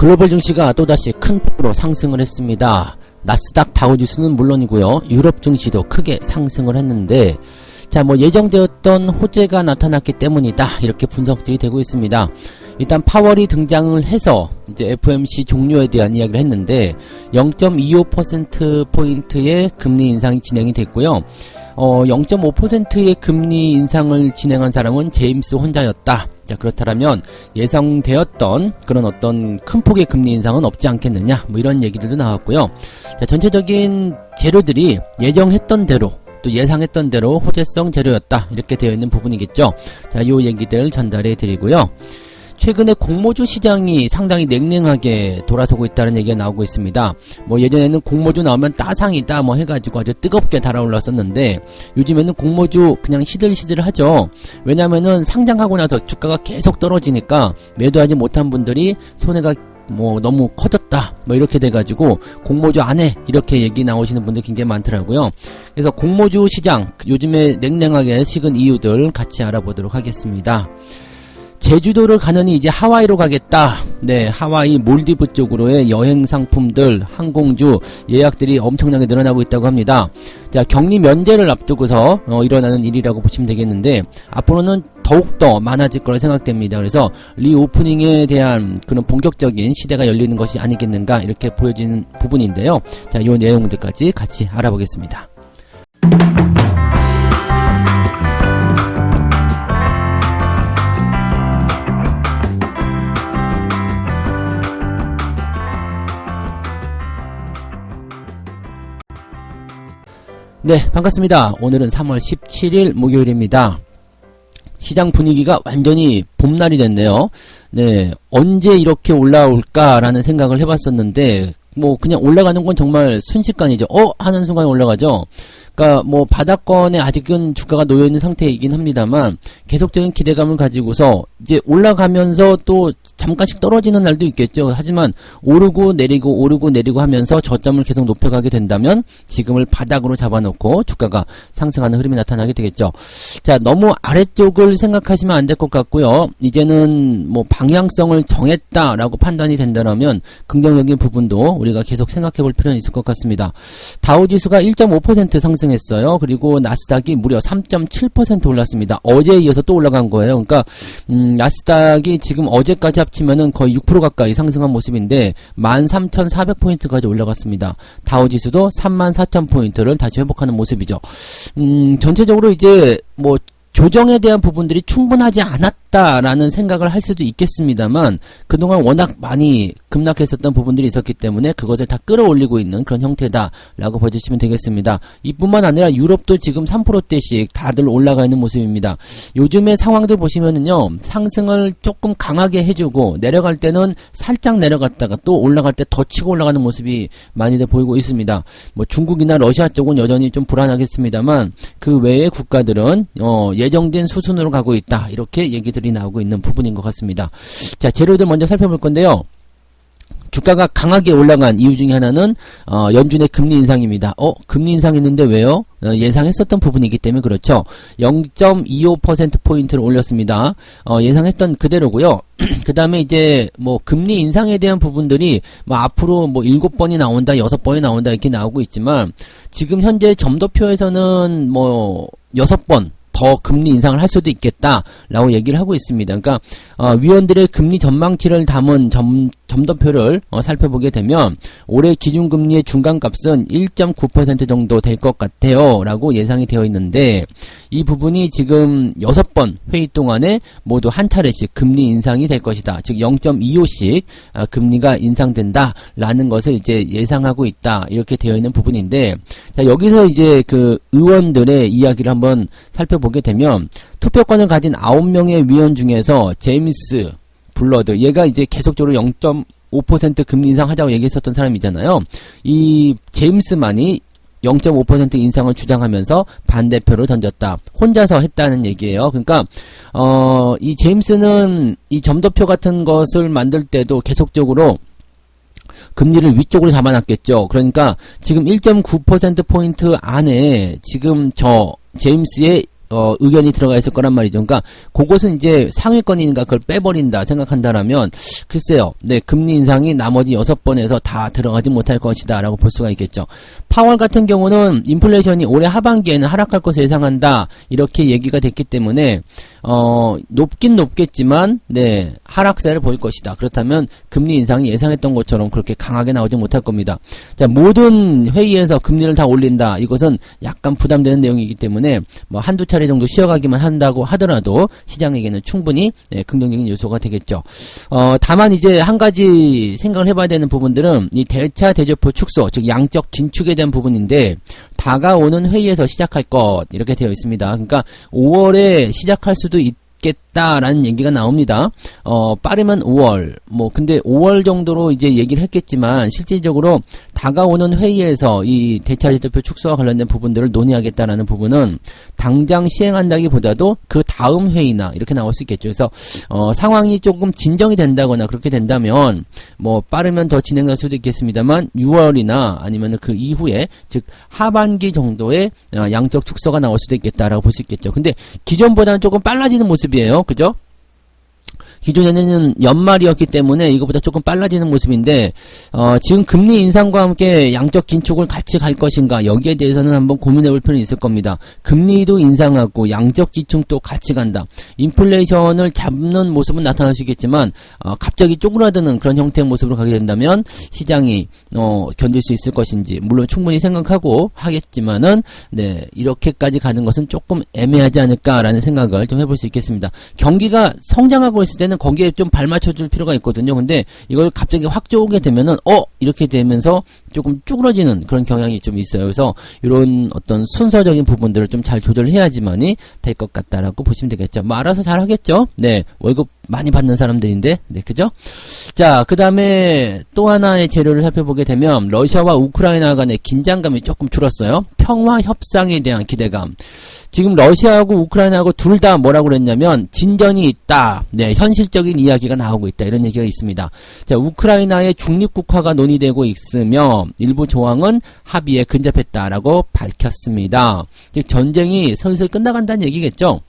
글로벌 증시가 또다시 큰 폭으로 상승을 했습니다. 나스닥 다우지수는 물론이고요. 유럽 증시도 크게 상승을 했는데 예정되었던 호재가 나타났기 때문이다. 이렇게 분석들이 되고 있습니다. 일단 파월이 등장을 해서 이제 FOMC 종료에 대한 이야기를 했는데 0.25%포인트의 금리 인상이 진행이 됐고요. 0.5%의 금리 인상을 진행한 사람은 제임스 혼자였다. 자, 그렇다면 예상되었던 그런 어떤 큰 폭의 금리 인상은 없지 않겠느냐, 이런 얘기들도 나왔고요. 자, 전체적인 재료들이 예정했던 대로 또 예상했던 대로 호재성 재료였다, 이렇게 되어 있는 부분이겠죠. 자, 요 얘기들 전달해 드리고요. 최근에 공모주 시장이 상당히 냉랭하게 돌아서고 있다는 얘기가 나오고 있습니다. 예전에는 공모주 나오면 따상이다 해가지고 아주 뜨겁게 달아올랐었는데, 요즘에는 공모주 그냥 시들시들 하죠. 왜냐면은 상장하고 나서 주가가 계속 떨어지니까 매도하지 못한 분들이 손해가 너무 커졌다 이렇게 돼가지고 공모주 안해, 이렇게 얘기 나오시는 분들 굉장히 많더라고요. 그래서 공모주 시장 요즘에 냉랭하게 식은 이유들 같이 알아보도록 하겠습니다. 제주도를 가느니 이제 하와이로 가겠다. 네, 하와이 몰디브 쪽으로의 여행 상품들, 항공주 예약들이 엄청나게 늘어나고 있다고 합니다. 자, 격리 면제를 앞두고서 일어나는 일이라고 보시면 되겠는데, 앞으로는 더욱더 많아질 거라 생각됩니다. 그래서 리오프닝에 대한 그런 본격적인 시대가 열리는 것이 아니겠는가, 이렇게 보여지는 부분인데요. 자, 요 내용들까지 같이 알아보겠습니다. 네, 반갑습니다. 오늘은 3월 17일 목요일입니다. 시장 분위기가 완전히 봄날이 됐네요. 네, 언제 이렇게 올라올까라는 생각을 해봤었는데, 그냥 올라가는 건 정말 순식간이죠. 하는 순간에 올라가죠. 그러니까 바닥권에 아직은 주가가 놓여있는 상태이긴 합니다만, 계속적인 기대감을 가지고서 이제 올라가면서 또 잠깐씩 떨어지는 날도 있겠죠. 하지만 오르고 내리고 하면서 저점을 계속 높여가게 된다면 지금을 바닥으로 잡아놓고 주가가 상승하는 흐름이 나타나게 되겠죠. 자, 너무 아래쪽을 생각하시면 안 될 것 같고요. 이제는 방향성을 정했다라고 판단이 된다면 긍정적인 부분도 우리가 계속 생각해 볼 필요는 있을 것 같습니다. 다우지수가 1.5% 상승했어요. 그리고 나스닥이 무려 3.7% 올랐습니다. 어제에 이어서 또 올라간 거예요. 그러니까 나스닥이 지금 어제까지 합치면은 거의 6% 가까이 상승한 모습인데 13,400포인트까지 올라갔습니다. 다우지수도 34,000포인트를 다시 회복하는 모습이죠. 전체적으로 이제 조정에 대한 부분들이 충분하지 않았다라는 생각을 할 수도 있겠습니다만, 그동안 워낙 많이 급락했었던 부분들이 있었기 때문에 그것을 다 끌어올리고 있는 그런 형태다라고 봐주시면 되겠습니다. 이뿐만 아니라 유럽도 지금 3%대씩 다들 올라가 있는 모습입니다. 요즘의 상황들 보시면은요, 상승을 조금 강하게 해주고 내려갈 때는 살짝 내려갔다가 또 올라갈 때 더 치고 올라가는 모습이 많이들 보이고 있습니다. 중국이나 러시아 쪽은 여전히 좀 불안하겠습니다만, 그 외의 국가들은 예정된 수순으로 가고 있다, 이렇게 얘기들이 나오고 있는 부분인 것 같습니다. 자, 재료들 먼저 살펴볼 건데요. 주가가 강하게 올라간 이유 중에 하나는 연준의 금리 인상입니다. 금리 인상했는데 왜요? 예상했었던 부분이기 때문에 그렇죠. 0.25%포인트를 올렸습니다. 예상했던 그대로고요. 그 다음에 이제 금리 인상에 대한 부분들이 앞으로 7번이 나온다, 6번이 나온다, 이렇게 나오고 있지만, 지금 현재 점도표에서는 6번 더 금리 인상을 할 수도 있겠다라고 얘기를 하고 있습니다. 그러니까 위원들의 금리 전망치를 담은 점도표를 살펴보게 되면 올해 기준금리의 중간값은 1.9% 정도 될 것 같아요 라고 예상이 되어 있는데, 이 부분이 지금 6번 회의 동안에 모두 한 차례씩 금리 인상이 될 것이다. 즉 0.25씩 금리가 인상된다 라는 것을 이제 예상하고 있다, 이렇게 되어 있는 부분인데, 자, 여기서 이제 그 의원들의 이야기를 한번 살펴보게 되면, 투표권을 가진 9명의 위원 중에서 제임스 블러드, 얘가 이제 계속적으로 0.5% 금리 인상하자고 얘기했었던 사람이잖아요. 이 제임스만이 0.5% 인상을 주장하면서 반대표를 던졌다. 혼자서 했다는 얘기예요. 그러니까 이 제임스는 이 점도표 같은 것을 만들 때도 계속적으로 금리를 위쪽으로 잡아놨겠죠. 그러니까 지금 1.9%포인트 안에 지금 저 제임스의 의견이 들어가 있을 거란 말이죠. 그러니까 그것은 이제 상위권이니까 그걸 빼버린다 생각한다라면 글쎄요. 네, 금리 인상이 나머지 6번에서 다 들어가지 못할 것이다 라고 볼 수가 있겠죠. 파월 같은 경우는 인플레이션이 올해 하반기에는 하락할 것을 예상한다 이렇게 얘기가 됐기 때문에 높긴 높겠지만 네, 하락세를 보일 것이다. 그렇다면 금리 인상이 예상했던 것처럼 그렇게 강하게 나오지 못할 겁니다. 자, 모든 회의에서 금리를 다 올린다. 이것은 약간 부담되는 내용이기 때문에 뭐 한두 차례 정도 쉬어가기만 한다고 하더라도 시장에게는 충분히 네, 긍정적인 요소가 되겠죠. 다만 이제 한 가지 생각을 해봐야 되는 부분들은 이 대차 대조표 축소, 즉 양적 긴축에 대한 부분인데 다가오는 회의에서 시작할 것 이렇게 되어 있습니다. 그러니까 5월에 시작할 수도 있겠다라는 얘기가 나옵니다. 빠르면 5월. 근데 5월 정도로 이제 얘기를 했겠지만 실질적으로 다가오는 회의에서 이 대차 대조표 축소와 관련된 부분들을 논의하겠다라는 부분은 당장 시행한다기보다도 그 다음 회의나 이렇게 나올 수 있겠죠. 그래서 상황이 조금 진정이 된다거나 그렇게 된다면 빠르면 더 진행할 수도 있겠습니다만 6월이나 아니면 그 이후에 즉 하반기 정도의 양적 축소가 나올 수도 있겠다라고 볼 수 있겠죠. 근데 기존보다는 조금 빨라지는 모습이에요. 그죠? 기존에는 연말이었기 때문에 이거보다 조금 빨라지는 모습인데 지금 금리 인상과 함께 양적 긴축을 같이 갈 것인가 여기에 대해서는 한번 고민해 볼 필요는 있을 겁니다. 금리도 인상하고 양적 긴축도 같이 간다. 인플레이션을 잡는 모습은 나타날 수 있겠지만 갑자기 쪼그라드는 그런 형태의 모습으로 가게 된다면 시장이 견딜 수 있을 것인지 물론 충분히 생각하고 하겠지만은 네, 이렇게까지 가는 것은 조금 애매하지 않을까라는 생각을 좀 해볼 수 있겠습니다. 경기가 성장하고 있을 때는 거기에 좀 발맞춰줄 필요가 있거든요. 근데 이걸 갑자기 확 쪼게 되면은 이렇게 되면서 조금 쭈그러지는 그런 경향이 좀 있어요. 그래서 이런 어떤 순서적인 부분들을 좀 잘 조절해야지만이 될 것 같다라고 보시면 되겠죠. 알아서 잘 하겠죠. 네, 월급 많이 받는 사람들인데, 네, 그죠? 자, 그 다음에 또 하나의 재료를 살펴보게 되면 러시아와 우크라이나 간의 긴장감이 조금 줄었어요. 평화 협상에 대한 기대감. 지금 러시아하고 우크라이나하고 둘 다 뭐라고 그랬냐면 진전이 있다. 네, 현실적인 이야기가 나오고 있다. 이런 얘기가 있습니다. 자, 우크라이나의 중립국화가 논의되고 있으며 일부 조항은 합의에 근접했다라고 밝혔습니다. 즉 전쟁이 슬슬 끝나간다는 얘기겠죠.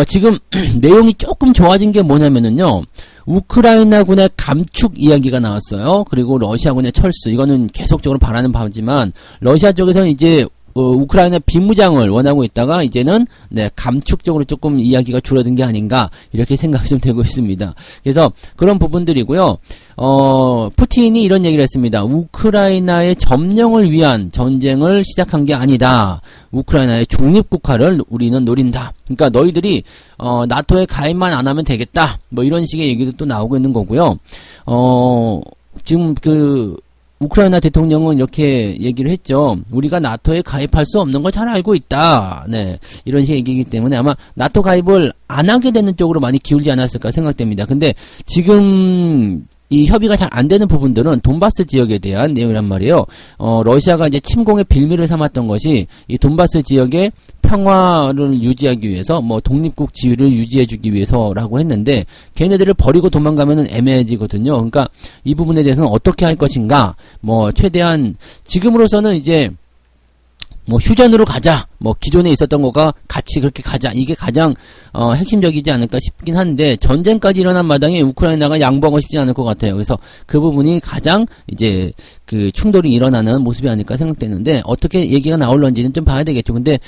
지금 내용이 조금 좋아진 게 뭐냐면은요. 우크라이나군의 감축 이야기가 나왔어요. 그리고 러시아군의 철수. 이거는 계속적으로 바라는 바지만 러시아 쪽에서는 이제 우크라이나 비무장을 원하고 있다가 이제는 네, 감축적으로 조금 이야기가 줄어든 게 아닌가 이렇게 생각이 좀 되고 있습니다. 그래서 그런 부분들이고요. 푸틴이 이런 얘기를 했습니다. 우크라이나의 점령을 위한 전쟁을 시작한 게 아니다. 우크라이나의 중립국화를 우리는 노린다. 그러니까 너희들이 나토에 가입만 안 하면 되겠다. 이런 식의 얘기도 또 나오고 있는 거고요. 지금 우크라이나 대통령은 이렇게 얘기를 했죠. 우리가 나토에 가입할 수 없는 걸 잘 알고 있다. 네, 이런 식의 얘기이기 때문에 아마 나토 가입을 안 하게 되는 쪽으로 많이 기울지 않았을까 생각됩니다. 근데 지금 이 협의가 잘 안 되는 부분들은 돈바스 지역에 대한 내용이란 말이에요. 러시아가 이제 침공의 빌미를 삼았던 것이 이 돈바스 지역의 평화를 유지하기 위해서 독립국 지위를 유지해주기 위해서라고 했는데 걔네들을 버리고 도망가면은 애매해지거든요. 그러니까 이 부분에 대해서는 어떻게 할 것인가 최대한 지금으로서는 이제 휴전으로 가자. 기존에 있었던 거가 같이 그렇게 가자. 이게 가장, 핵심적이지 않을까 싶긴 한데, 전쟁까지 일어난 마당에 우크라이나가 양보하고 싶지 않을 것 같아요. 그래서 그 부분이 가장, 이제, 충돌이 일어나는 모습이 아닐까 생각되는데, 어떻게 얘기가 나올런지는 좀 봐야 되겠죠. 근데,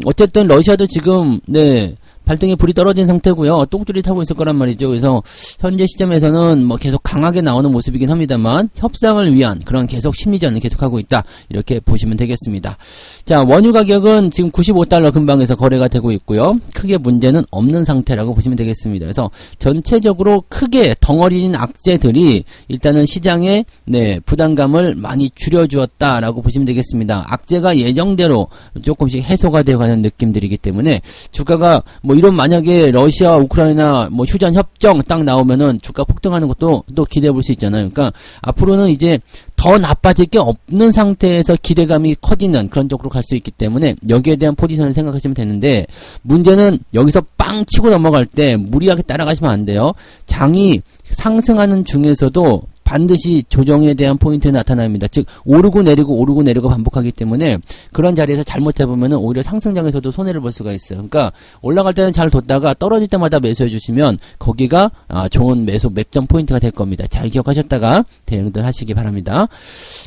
어쨌든 러시아도 지금, 네, 발등에 불이 떨어진 상태고요. 똥줄이 타고 있을 거란 말이죠. 그래서 현재 시점에서는 계속 강하게 나오는 모습이긴 합니다만 협상을 위한 그런 계속 심리전을 계속하고 있다. 이렇게 보시면 되겠습니다. 자, 원유 가격은 지금 95달러 근방에서 거래가 되고 있고요. 크게 문제는 없는 상태라고 보시면 되겠습니다. 그래서 전체적으로 크게 덩어리인 악재들이 일단은 시장에 네, 부담감을 많이 줄여주었다라고 보시면 되겠습니다. 악재가 예정대로 조금씩 해소가 되어가는 느낌들이기 때문에 주가가 이런 만약에 러시아, 우크라이나 휴전 협정 딱 나오면은 주가 폭등하는 것도 또 기대해 볼 수 있잖아요. 그러니까 앞으로는 이제 더 나빠질 게 없는 상태에서 기대감이 커지는 그런 쪽으로 갈 수 있기 때문에 여기에 대한 포지션을 생각하시면 되는데 문제는 여기서 빵 치고 넘어갈 때 무리하게 따라가시면 안 돼요. 장이 상승하는 중에서도 반드시 조정에 대한 포인트에 나타납니다. 즉 오르고 내리고 반복하기 때문에 그런 자리에서 잘못 잡으면 오히려 상승장에서도 손해를 볼 수가 있어요. 그러니까 올라갈 때는 잘 뒀다가 떨어질 때마다 매수해 주시면 거기가 좋은 매수 맥점 포인트가 될 겁니다. 잘 기억하셨다가 대응들 하시기 바랍니다.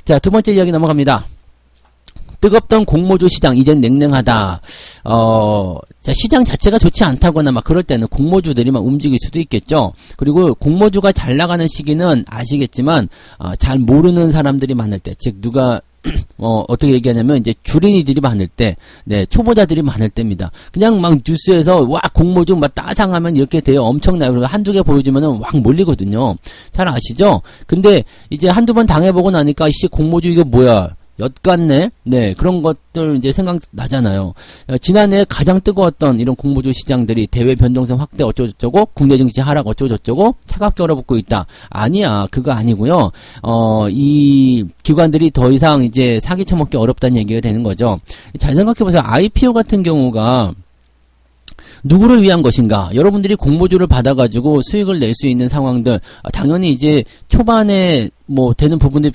자, 두 번째 이야기 넘어갑니다. 뜨겁던 공모주 시장 이젠 냉랭하다. 자, 시장 자체가 좋지 않다거나 막 그럴 때는 공모주들이 막 움직일 수도 있겠죠. 그리고 공모주가 잘 나가는 시기는 아시겠지만 잘 모르는 사람들이 많을 때, 즉 누가 어떻게 얘기하냐면 이제 주린이들이 많을 때, 네, 초보자들이 많을 때입니다. 그냥 막 뉴스에서 와 공모주 막 따상하면 이렇게 돼요. 엄청나요. 그리고 한두 개 보여주면은 확 몰리거든요. 잘 아시죠? 근데 이제 한두 번 당해보고 나니까 이씨 공모주 이거 뭐야? 엿같네? 네, 그런 것들 이제 생각나잖아요. 지난해 가장 뜨거웠던 이런 공모주 시장들이 대외 변동성 확대 어쩌고저쩌고, 국내 증시 하락 어쩌고저쩌고, 차갑게 얼어붙고 있다. 아니야, 그거 아니고요. 이 기관들이 더 이상 이제 사기 쳐먹기 어렵다는 얘기가 되는 거죠. 잘 생각해보세요. IPO 같은 경우가 누구를 위한 것인가? 여러분들이 공모주를 받아가지고 수익을 낼 수 있는 상황들, 당연히 이제 초반에 뭐 되는 부분들이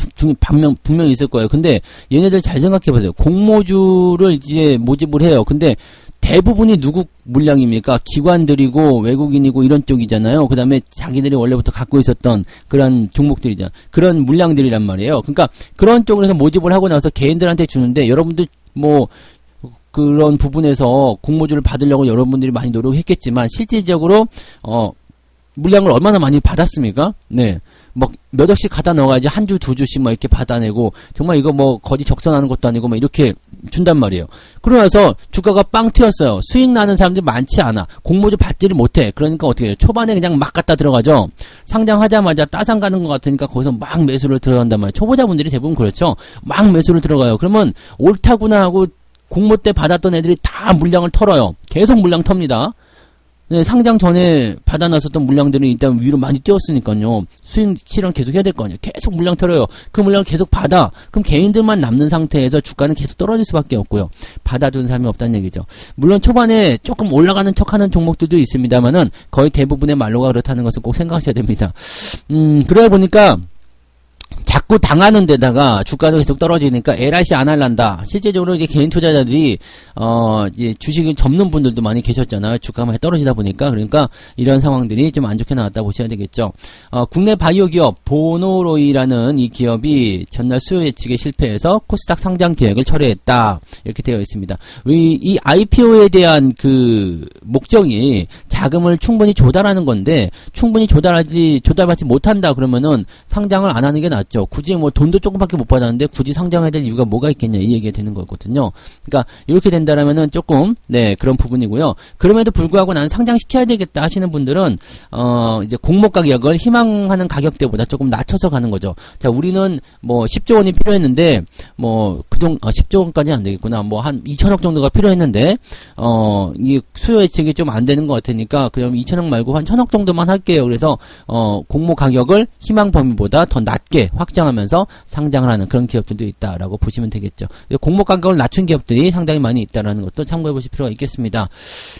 분명히 있을 거예요. 근데 얘네들 잘 생각해보세요. 공모주를 이제 모집을 해요. 근데 대부분이 누구 물량입니까? 기관들이고 외국인이고 이런 쪽이잖아요. 그 다음에 자기들이 원래부터 갖고 있었던 그런 종목들이잖아요. 그런 물량들이란 말이에요. 그러니까 그런 쪽으로 해서 모집을 하고 나서 개인들한테 주는데 여러분들 뭐 그런 부분에서 공모주를 받으려고 여러분들이 많이 노력했겠지만 실질적으로 물량을 얼마나 많이 받았습니까? 네. 막 몇 억씩 갖다 넣어가야지 한 주, 두 주씩 막 이렇게 받아내고 정말 이거 뭐 거지 적선하는 것도 아니고 막 이렇게 준단 말이에요. 그러고 나서 주가가 빵 튀었어요. 수익 나는 사람들이 많지 않아. 공모주 받지를 못해. 그러니까 어떻게 해요? 초반에 그냥 막 갖다 들어가죠. 상장하자마자 따상 가는 것 같으니까 거기서 막 매수를 들어간단 말이에요. 초보자분들이 대부분 그렇죠. 막 매수를 들어가요. 그러면 옳다구나 하고 공모 때 받았던 애들이 다 물량을 털어요. 계속 물량 텁니다. 네, 상장 전에 받아놨었던 물량들은 일단 위로 많이 뛰었으니까요. 수익 실현 계속 해야 될 거 아니에요. 계속 물량 털어요. 그 물량을 계속 받아. 그럼 개인들만 남는 상태에서 주가는 계속 떨어질 수밖에 없고요. 받아주는 사람이 없다는 얘기죠. 물론 초반에 조금 올라가는 척하는 종목들도 있습니다만은 거의 대부분의 말로가 그렇다는 것을 꼭 생각하셔야 됩니다. 그러다 보니까 자꾸 당하는 데다가 주가도 계속 떨어지니까 LIC 안 할란다. 실제적으로 이제 개인 투자자들이 이제 주식을 접는 분들도 많이 계셨잖아요. 주가가 많이 떨어지다 보니까. 그러니까 이런 상황들이 좀 안 좋게 나왔다 보셔야 되겠죠. 국내 바이오 기업 보노로이라는 이 기업이 전날 수요 예측에 실패해서 코스닥 상장 계획을 철회했다. 이렇게 되어 있습니다. 이 IPO에 대한 그 목적이 자금을 충분히 조달하는 건데 충분히 조달받지 못한다 그러면은 상장을 안 하는 게 낫죠. 굳이 뭐 돈도 조금밖에 못 받았는데 굳이 상장해야 될 이유가 뭐가 있겠냐 이 얘기가 되는 거거든요. 그러니까 이렇게 된다라면은 조금 네 그런 부분이고요. 그럼에도 불구하고 나는 상장시켜야 되겠다 하시는 분들은 이제 공모 가격을 희망하는 가격대보다 조금 낮춰서 가는 거죠. 자 우리는 뭐 10조 원이 필요했는데 뭐 그동 10조 원까지는 안 되겠구나. 뭐 한 2천억 정도가 필요했는데 이 수요 예측이 좀 안 되는 것 같으니까 그럼 2천억 말고 한 1,000억 정도만 할게요. 그래서 공모 가격을 희망 범위보다 더 낮게 확정하면서 상장을 하는 그런 기업들도 있다라고 보시면 되겠죠. 공모 가격을 낮춘 기업들이 상당히 많이 있다라는 것도 참고해 보실 필요가 있겠습니다.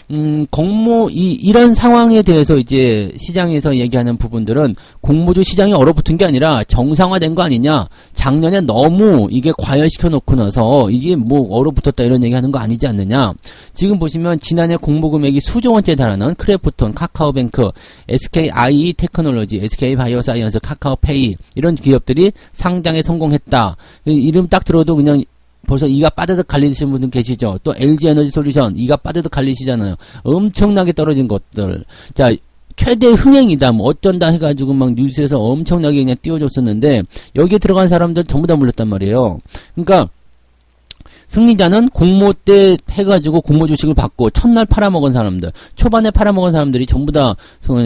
이런 상황에 대해서 이제 시장에서 얘기하는 부분들은 공모주 시장이 얼어붙은 게 아니라 정상화된 거 아니냐. 작년에 너무 이게 과열시켜 놓고 나서 이게 뭐 얼어붙었다 이런 얘기 하는 거 아니지 않느냐. 지금 보시면 지난해 공모 금액이 수조 원대에 달하는 크래프톤, 카카오뱅크, SKI 테크놀로지, SK바이오사이언스, 카카오페이 이런 기업들이 상장에 성공했다. 이름 딱 들어도 그냥 벌써 이가 빠드득 갈리시는 분들 계시죠. 또 LG에너지 솔루션 이가 빠드득 갈리시잖아요. 엄청나게 떨어진 것들. 자 최대 흥행이다 뭐 어쩐다 해가지고 막 뉴스에서 엄청나게 그냥 띄워줬었는데 여기에 들어간 사람들 전부 다 물렸단 말이에요. 그러니까 승리자는 공모 때 해가지고 공모 주식을 받고 첫날 팔아먹은 사람들, 초반에 팔아먹은 사람들이 전부 다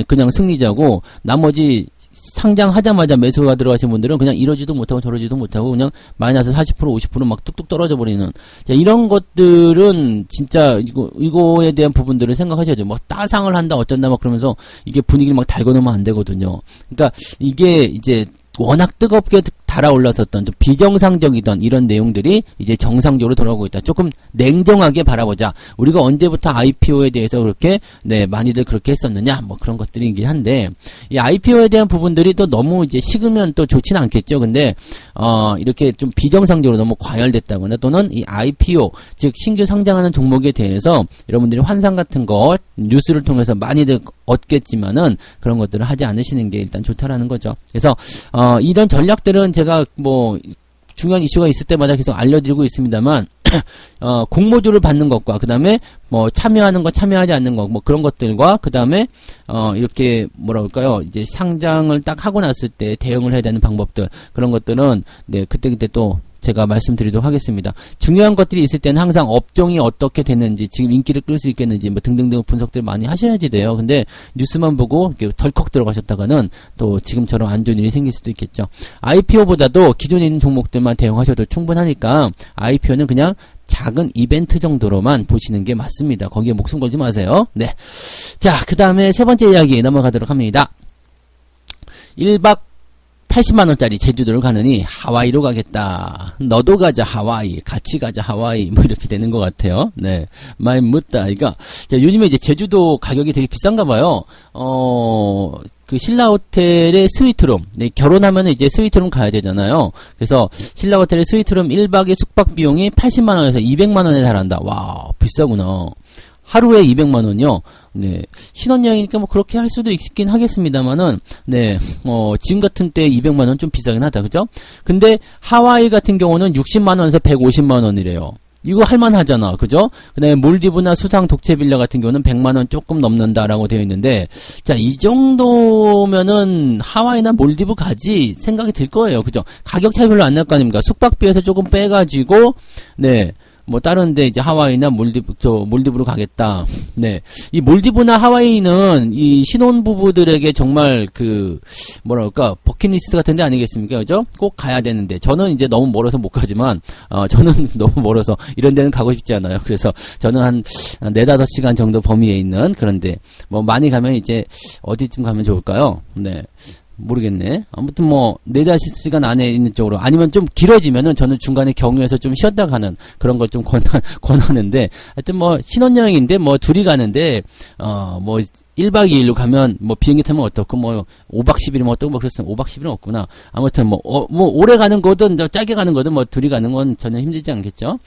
그냥 승리자고 나머지 상장하자마자 매수가 들어가신 분들은 그냥 이러지도 못하고 저러지도 못하고 그냥 마이너스 40% 50% 뚝뚝 떨어져 버리는. 자, 이런 것들은 진짜 이거에 대한 부분들을 생각하셔야죠. 뭐 따상을 한다 어쩐다 막 그러면서 이게 분위기를 막 달궈놓으면 안 되거든요. 그러니까 이게 이제 워낙 뜨겁게 달아올랐었던 좀 비정상적이던 이런 내용들이 이제 정상적으로 돌아오고 있다. 조금 냉정하게 바라보자. 우리가 언제부터 IPO에 대해서 그렇게 네 많이들 그렇게 했었느냐 뭐 그런 것들이긴 한데 이 IPO에 대한 부분들이 또 너무 이제 식으면 또 좋지는 않겠죠. 근데 이렇게 좀 비정상적으로 너무 과열됐다거나 또는 이 IPO 즉 신규 상장하는 종목에 대해서 여러분들이 환상 같은 거 뉴스를 통해서 많이들 얻겠지만은 그런 것들을 하지 않으시는 게 일단 좋다라는 거죠. 그래서 이런 전략들은 제가 뭐 중요한 이슈가 있을 때마다 계속 알려드리고 있습니다만 공모주를 받는 것과 그 다음에 뭐 참여하는 것 참여하지 않는 것 뭐 그런 것들과 그 다음에 이렇게 뭐라 그럴까요 이제 상장을 딱 하고 났을 때 대응을 해야 되는 방법들 그런 것들은 네 그때그때 또 제가 말씀드리도록 하겠습니다. 중요한 것들이 있을 때는 항상 업종이 어떻게 됐는지 지금 인기를 끌 수 있겠는지 뭐 등등등 분석들 많이 하셔야지 돼요. 근데 뉴스만 보고 이렇게 덜컥 들어가셨다가는 또 지금처럼 안 좋은 일이 생길 수도 있겠죠. IPO보다도 기존에 있는 종목들만 대응하셔도 충분하니까 IPO는 그냥 작은 이벤트 정도로만 보시는 게 맞습니다. 거기에 목숨 걸지 마세요. 네. 자, 그 다음에 세 번째 이야기 넘어가도록 합니다. 1박 80만원짜리 제주도를 가느니 하와이로 가겠다. 너도 가자 하와이. 같이 가자 하와이. 뭐 이렇게 되는 것 같아요. 네. 많이 묻다. 이거. 자, 요즘에 이제 제주도 가격이 되게 비싼가 봐요. 그 신라 호텔의 스위트룸. 네, 결혼하면은 이제 스위트룸 가야 되잖아요. 그래서 신라 호텔의 스위트룸 1박의 숙박 비용이 80만원에서 200만원에 달한다. 와, 비싸구나. 하루에 200만원이요. 네. 신혼여행이니까 뭐 그렇게 할 수도 있긴 하겠습니다만은, 네. 지금 같은 때 200만원 좀 비싸긴 하다. 그죠? 근데 하와이 같은 경우는 60만원에서 150만원이래요. 이거 할만하잖아. 그죠? 그 다음에 몰디브나 수상 독채 빌라 같은 경우는 100만원 조금 넘는다라고 되어 있는데, 자, 이 정도면은 하와이나 몰디브 가지 생각이 들 거예요. 그죠? 가격 차이 별로 안 날 거 아닙니까? 숙박비에서 조금 빼가지고, 네. 뭐 다른데 이제 하와이나 몰디브로 가겠다. 네, 이 몰디브나 하와이는 이 신혼부부들에게 정말 그 뭐랄까 버킷리스트 같은데 아니겠습니까, 그죠? 꼭 가야 되는데 저는 이제 너무 멀어서 못 가지만 저는 너무 멀어서 이런 데는 가고 싶지 않아요. 그래서 저는 한 4-5시간 정도 범위에 있는 그런데 뭐 많이 가면 이제 어디쯤 가면 좋을까요? 네. 모르겠네. 아무튼 뭐 4-5시간 안에 있는 쪽으로 아니면 좀 길어지면은 저는 중간에 경유해서 좀 쉬었다 가는 그런 걸 좀 권하는데 하여튼 뭐 신혼여행인데 뭐 둘이 가는데 뭐 1박 2일로 가면 뭐 비행기 타면 어떻고 뭐 5박 10일이면 어떻고 뭐 그랬으면 5박 10일은 없구나. 아무튼 뭐 오래 가는 거든 짧게 가는 거든 뭐 둘이 가는 건 전혀 힘들지 않겠죠.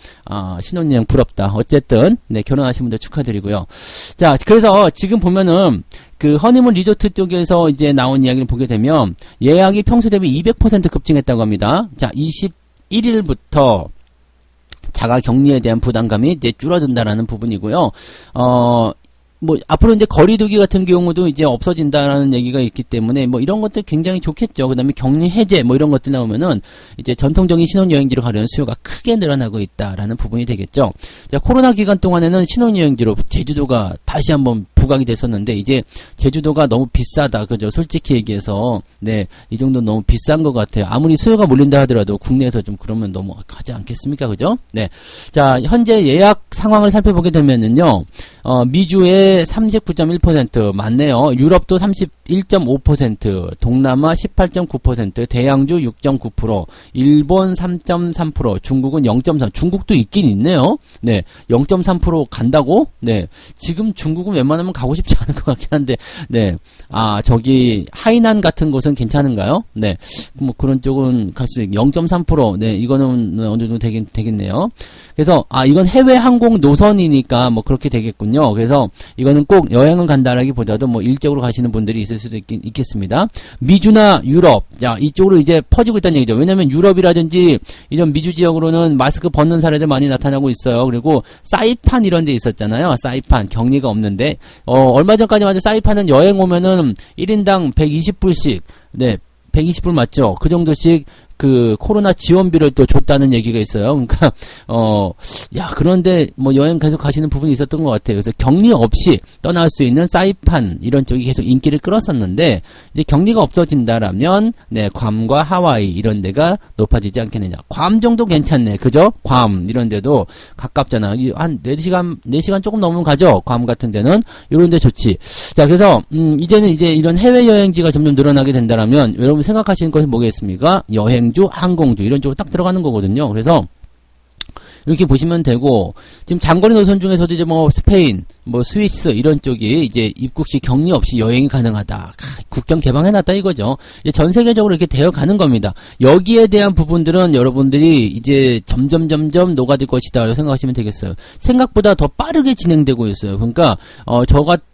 신혼여행 부럽다. 어쨌든 네 결혼하신 분들 축하드리고요. 자, 그래서 지금 보면은 그 허니문 리조트 쪽에서 이제 나온 이야기를 보게 되면 예약이 평소 대비 200% 급증했다고 합니다. 자, 21일부터 자가 격리에 대한 부담감이 이제 줄어든다라는 부분이고요. 뭐 앞으로 이제 거리두기 같은 경우도 이제 없어진다라는 얘기가 있기 때문에 뭐 이런 것들 굉장히 좋겠죠. 그다음에 격리 해제 뭐 이런 것들 나오면은 이제 전통적인 신혼여행지로 가려는 수요가 크게 늘어나고 있다라는 부분이 되겠죠. 자, 코로나 기간 동안에는 신혼여행지로 제주도가 다시 한번 부각이 됐었는데 이제 제주도가 너무 비싸다. 그죠? 솔직히 얘기해서 네, 이 정도 너무 비싼 것 같아요. 아무리 수요가 몰린다 하더라도 국내에서 좀 그러면 너무 하지 않겠습니까? 그죠? 네. 자, 현재 예약 상황을 살펴보게 되면은요. 미주의 39.1% 맞네요. 유럽도 31.5%, 동남아 18.9%, 대양주 6.9%, 일본 3.3%, 중국은 0.3%. 중국도 있긴 있네요. 네, 0.3% 간다고? 네, 지금 중국은 웬만하면 가고 싶지 않은 것 같긴 한데, 네, 저기 하이난 같은 곳은 괜찮은가요? 네, 뭐 그런 쪽은 갈 수 있. 0.3%. 네, 이거는 어느 정도 되겠네요. 그래서 이건 해외 항공 노선이니까 뭐 그렇게 되겠군요. 그래서 이거는 꼭 여행을 간다라기보다도 뭐 일적으로 가시는 분들이 있을 수도 있겠습니다. 미주나 유럽, 야, 이쪽으로 이제 퍼지고 있다는 얘기죠. 왜냐면 유럽이라든지 이런 미주 지역으로는 마스크 벗는 사례들 많이 나타나고 있어요. 그리고 사이판 이런 데 있었잖아요. 사이판 격리가 없는데 얼마 전까지만 해도 사이판은 여행 오면은 1인당 120불씩 네 120불 맞죠? 그 정도씩 그 코로나 지원비를 또 줬다는 얘기가 있어요. 그러니까 야, 그런데 뭐 여행 계속 가시는 부분이 있었던 것 같아요. 그래서 격리 없이 떠날 수 있는 사이판 이런 쪽이 계속 인기를 끌었었는데 이제 격리가 없어진다라면 네, 괌과 하와이 이런 데가 높아지지 않겠느냐. 괌 정도 괜찮네. 그죠? 괌 이런 데도 가깝잖아. 한 4시간 조금 넘으면 가죠. 괌 같은 데는 이런 데 좋지. 자, 그래서 이제는 이제 이런 해외 여행지가 점점 늘어나게 된다라면 여러분 생각하시는 것은 뭐겠습니까? 여행 여행주, 항공주 이런 쪽으로 딱 들어가는 거거든요. 그래서 이렇게 보시면 되고, 지금 장거리 노선 중에서도 이제 뭐 스페인, 뭐 스위스 이런 쪽이 이제 입국 시 격리 없이 여행이 가능하다. 국경 개방해놨다 이거죠. 이제 전 세계적으로 이렇게 되어 가는 겁니다. 여기에 대한 부분들은 여러분들이 이제 점점 녹아들 것이다 생각하시면 되겠어요. 생각보다 더 빠르게 진행되고 있어요. 그러니까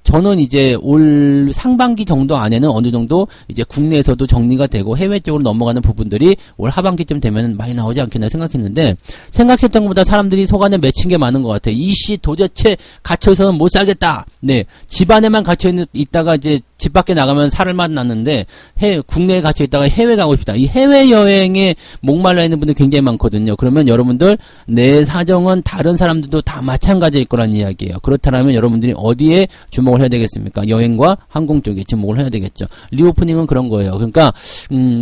저는 이제 올 상반기 정도 안에는 어느 정도 이제 국내에서도 정리가 되고 해외 쪽으로 넘어가는 부분들이 올 하반기쯤 되면 많이 나오지 않겠나 생각했는데, 생각했던 것보다 사람들이 속안에 맺힌 게 많은 것 같아요. 이씨 도대체 갇혀서는 못 살겠다. 네, 집 안에만 갇혀 있다가 이제 집 밖에 나가면 살을 맛났는데 국내에 갇혀 있다가 해외 가고 싶다. 이 해외 여행에 목말라 있는 분들 굉장히 많거든요. 그러면 여러분들 내 사정은 다른 사람들도 다 마찬가지일 거란 이야기예요. 그렇다면 여러분들이 어디에 주목을 해야 되겠습니까? 여행과 항공 쪽에 주목을 해야 되겠죠. 리오프닝은 그런 거예요. 그러니까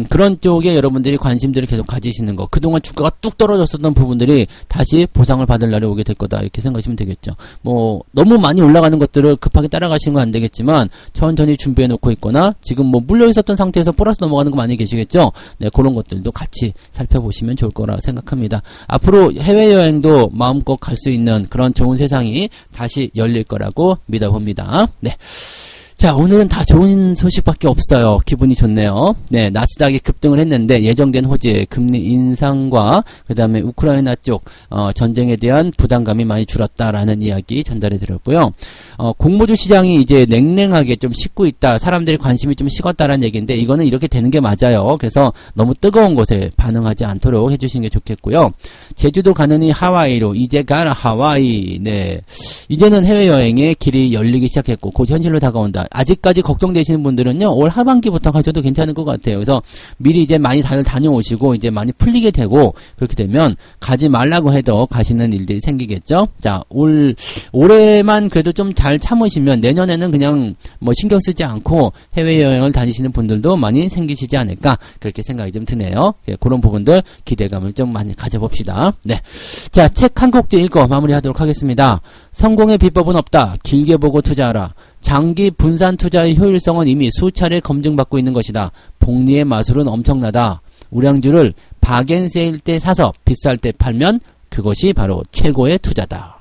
그런 쪽에 여러분들이 관심들을 계속 가지시는 거. 그동안 주가가 뚝 떨어졌었던 부분들이 다시 보상을 받을 날이 오게 될 거다. 이렇게 생각하시면 되겠죠. 뭐 너무 많이 올라가는 것들을 급하게 따라가시는 건 안 되겠지만 천천히 준비해 놓고 있거나 지금 뭐 물려 있었던 상태에서 플러스 넘어가는 거 많이 계시겠죠. 네, 그런 것들도 같이 살펴보시면 좋을 거라 생각합니다. 앞으로 해외여행도 마음껏 갈 수 있는 그런 좋은 세상이 다시 열릴 거라고 믿어봅니다. 네. 자, 오늘은 다 좋은 소식밖에 없어요. 기분이 좋네요. 네, 나스닥이 급등을 했는데 예정된 호재, 금리 인상과 그 다음에 우크라이나 쪽 전쟁에 대한 부담감이 많이 줄었다라는 이야기 전달해 드렸고요. 공모주 시장이 이제 냉랭하게 좀 식고 있다, 사람들이 관심이 좀 식었다라는 얘기인데 이거는 이렇게 되는 게 맞아요. 그래서 너무 뜨거운 곳에 반응하지 않도록 해주시는 게 좋겠고요. 제주도 가느니 하와이로, 이제 가라 하와이. 네, 이제는 해외여행의 길이 열리기 시작했고 곧 현실로 다가온다. 아직까지 걱정되시는 분들은요, 올 하반기부터 가셔도 괜찮을 것 같아요. 그래서 미리 이제 많이 다들 다녀오시고 이제 많이 풀리게 되고, 그렇게 되면 가지 말라고 해도 가시는 일들이 생기겠죠. 자, 올해만 그래도 좀 잘 참으시면 내년에는 그냥 뭐 신경 쓰지 않고 해외여행을 다니시는 분들도 많이 생기시지 않을까, 그렇게 생각이 좀 드네요. 예, 그런 부분들 기대감을 좀 많이 가져봅시다. 네. 자, 책 한 곡 읽고 마무리하도록 하겠습니다. 성공의 비법은 없다. 길게 보고 투자하라. 장기 분산 투자의 효율성은 이미 수차례 검증받고 있는 것이다. 복리의 마술은 엄청나다. 우량주를 박앤세일 때 사서 비쌀 때 팔면 그것이 바로 최고의 투자다.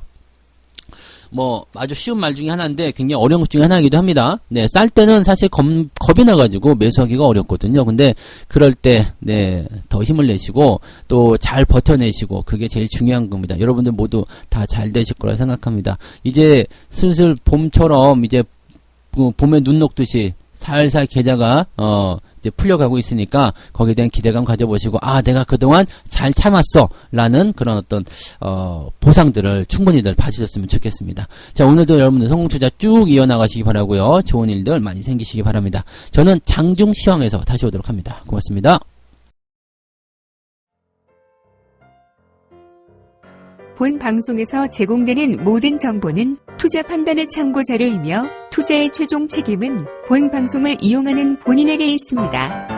뭐 아주 쉬운 말 중에 하나인데 굉장히 어려운 것 중에 하나이기도 합니다. 네, 쌀 때는 사실 겁이 나가지고 매수하기가 어렵거든요. 근데 그럴 때 네, 더 힘을 내시고 또 잘 버텨내시고, 그게 제일 중요한 겁니다. 여러분들 모두 다 잘 되실 거라 생각합니다. 이제 슬슬 봄처럼 이제 봄에 눈 녹듯이 살살 계좌가 이제 풀려가고 있으니까 거기에 대한 기대감 가져보시고, 아, 내가 그동안 잘 참았어 라는 그런 어떤 보상들을 충분히들 받으셨으면 좋겠습니다. 자, 오늘도 여러분들 성공투자 쭉 이어나가시기 바라고요. 좋은 일들 많이 생기시기 바랍니다. 저는 장중시황에서 다시 오도록 합니다. 고맙습니다. 본 방송에서 제공되는 모든 정보는 투자 판단의 참고 자료이며 투자의 최종 책임은 본 방송을 이용하는 본인에게 있습니다.